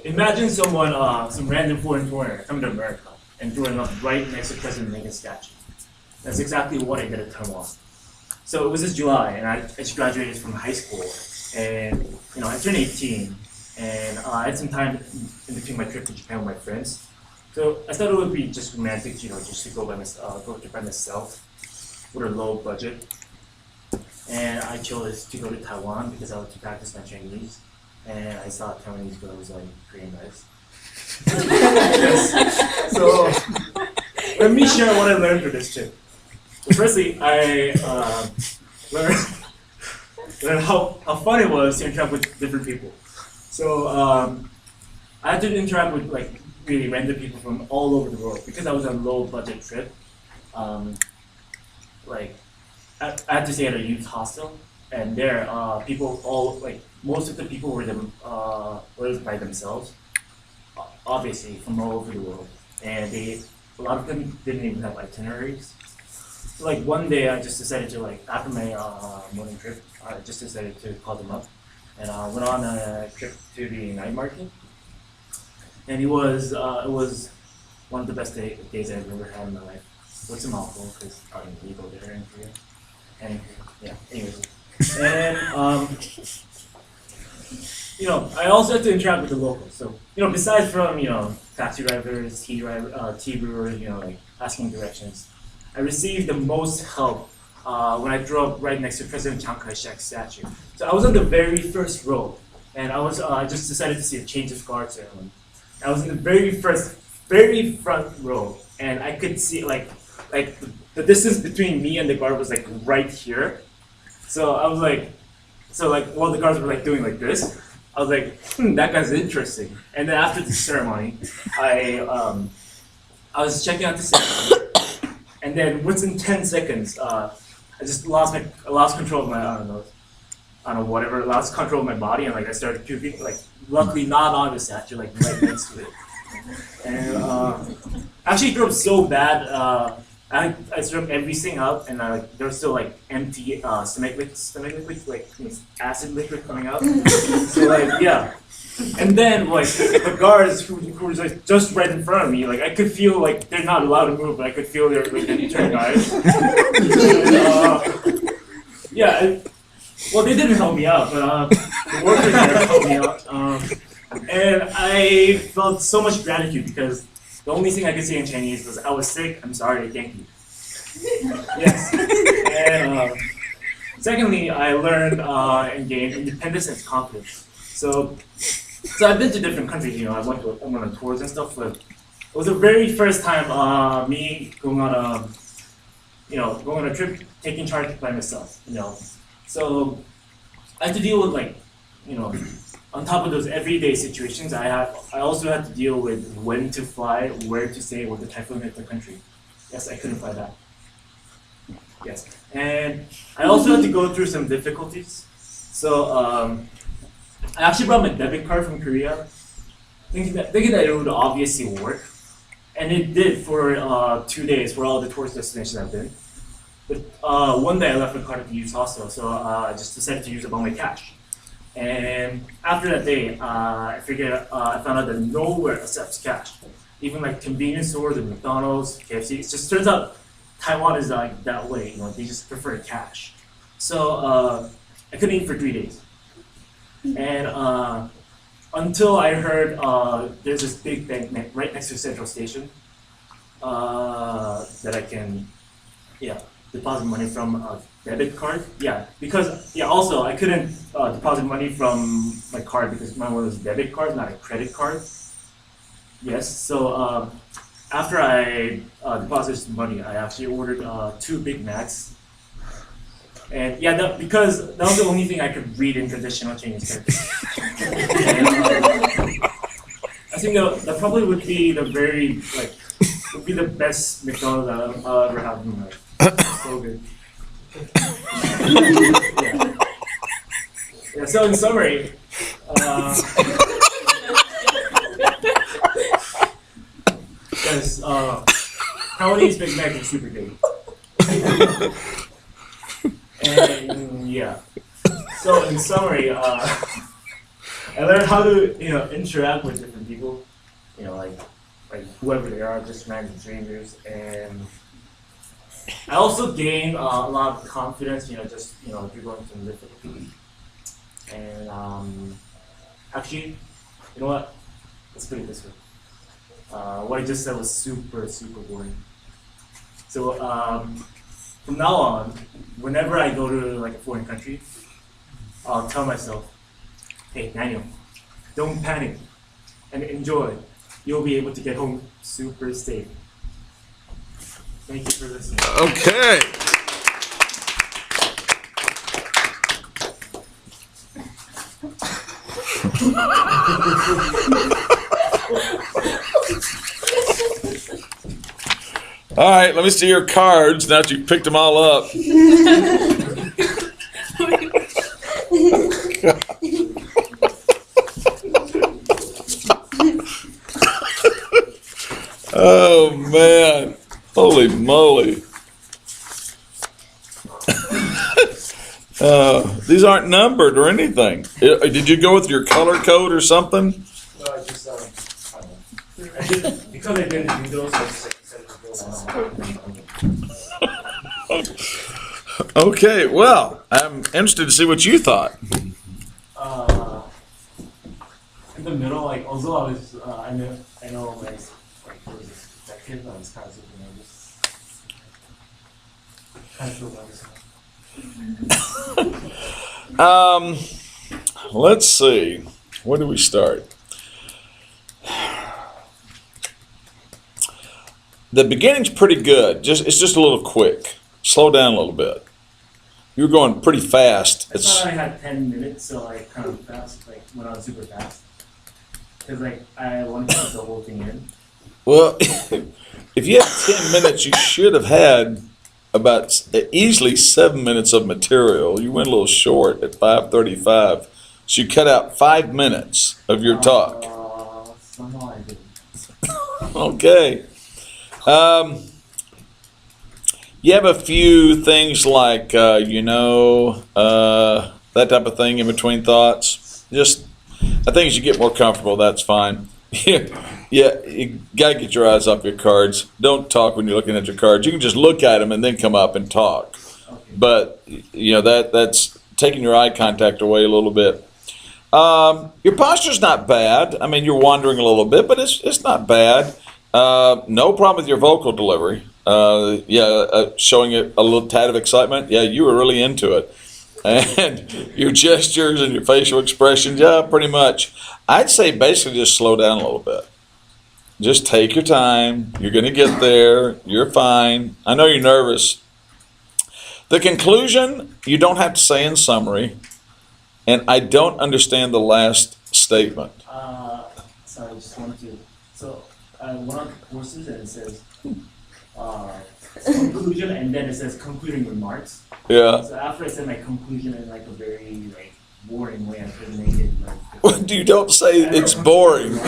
Imagine someone, some random foreigner coming to America and throwing up right next to President Lincoln's statue. That's exactly what I did at Taiwan. So it was this July, and I just graduated from high school, and I turned 18, and I had some time in between my trip to Japan with my friends. So I thought it would be just romantic, just to go go to Japan myself with a low budget. And I chose to go to Taiwan because I wanted to practice my Chinese, and I saw Taiwanese girls like pretty nice. Yes. So let me share what I learned for this trip. So firstly, I learned how fun it was to interact with different people. So I had to interact with like really random people from all over the world because I was on a low budget trip. Like I had to stay at a youth hostel, and there people all like most of the people were by themselves, obviously from all over the world, and a lot of them didn't even have itineraries. So like one day I just decided to after my morning trip, I just decided to call them up, and went on a trip to the night market, and it was one of the best days I've ever had in my life. With some alcohol because I'm illegal there in Korea, and yeah, anyways, and I also had to interact with the locals. So besides from taxi drivers, tea brewers, like asking directions. I received the most help when I drove right next to President Chiang Kai-shek's statue. So I was on the very first row, and I just decided to see a change of guard ceremony. I was in the very front row, and I could see the distance between me and the guard was like right here. So I was while the guards were doing like this, I was like, that guy's interesting. And then after the ceremony, I was checking out the ceremony. And then within 10 seconds, I just lost control of my, lost control of my body, and I started puking, luckily not on the statue, right next to it. And actually threw up so bad, I threw up everything up, and there was still empty stomach liquid, acid liquid coming out. So yeah. And then the guards who was just right in front of me, I could feel they're not allowed to move, but I could feel their turning eyes. And, yeah, well they didn't help me out, but the workers there helped me out. And I felt so much gratitude because the only thing I could say in Chinese was I was sick, I'm sorry, thank you. Yes. And secondly, I learned and gained independence and confidence. So I've been to different countries, I went on tours and stuff, but it was the very first time me going on a trip, taking charge by myself, So I had to deal with on top of those everyday situations, I also had to deal with when to fly, where to stay, what the typhoon hit the country. Yes, I couldn't fly that. Yes, and I also had to go through some difficulties. So I actually brought my debit card from Korea, thinking that it would obviously work, and it did for 2 days for all the tourist destinations I've been. But one day I left my card at the youth hostel, so I just decided to use up all my cash. And after that day, I found out that nowhere accepts cash. Even convenience stores, and McDonald's, KFC. It just turns out Taiwan is that way. They just prefer cash. So I couldn't eat for 3 days. And until I heard there's this big bank right next to Central Station that I can, deposit money from a debit card. Yeah, because also I couldn't deposit money from my card because mine was a debit card, not a credit card. Yes, so after I deposited some money, I actually ordered 2 Big Macs. And because that was the only thing I could read in traditional Chinese characters. And, I think that probably would be the best McDonald's I'll ever have in my life. So good. Yeah. So in summary, yes, Taiwanese Big Mac is super good. And yeah. So in summary, I learned how to, interact with different people, like whoever they are, just random strangers, and I also gained a lot of confidence, just if you're going to live with people. And actually, you know what? Let's put it this way. What I just said was super, super boring. So from now on, whenever I go to like a foreign country, I'll tell myself, hey, Daniel, don't panic and enjoy. You'll be able to get home super safe. Thank you for listening. Okay. All right, let me see your cards now that you picked them all up. Oh, man. Holy moly. These aren't numbered or anything. Did you go with your color code or something? No, I just, because I didn't do those, I just Okay, well, I'm interested to see what you thought. in the middle, like, although I was, I know my, like, that kid, I was kind of super nervous. Kind of feel nervous. Let's see. Where do we start? The beginning's pretty good. It's just a little quick. Slow down a little bit. You're going pretty fast. I thought I had 10 minutes, so I kind of fast, like, went on super fast. Because, like, I wanted to put the whole thing in. Well, if you had 10 minutes, you should have had about easily 7 minutes of material. You went a little short at 5:35. So you cut out 5 minutes of your talk. Somehow I didn't. Okay. You have a few things like, that type of thing in between thoughts. Just, I think as you get more comfortable, that's fine. Yeah, you got to get your eyes off your cards. Don't talk when you're looking at your cards. You can just look at them and then come up and talk. Okay. But, that's taking your eye contact away a little bit. Your posture's not bad. I mean, you're wandering a little bit, but it's not bad. No problem with your vocal delivery. Showing it a little tad of excitement. Yeah, you were really into it. And your gestures and your facial expressions, yeah, pretty much. I'd say basically just slow down a little bit. Just take your time. You're going to get there. You're fine. I know you're nervous. The conclusion, you don't have to say in summary. And I don't understand the last statement. Sorry, I just wanted to. So I went on the courses and it says conclusion, and then it says concluding remarks. Yeah. So after I said my conclusion in like a very boring way, I could make it like. You don't say it's boring.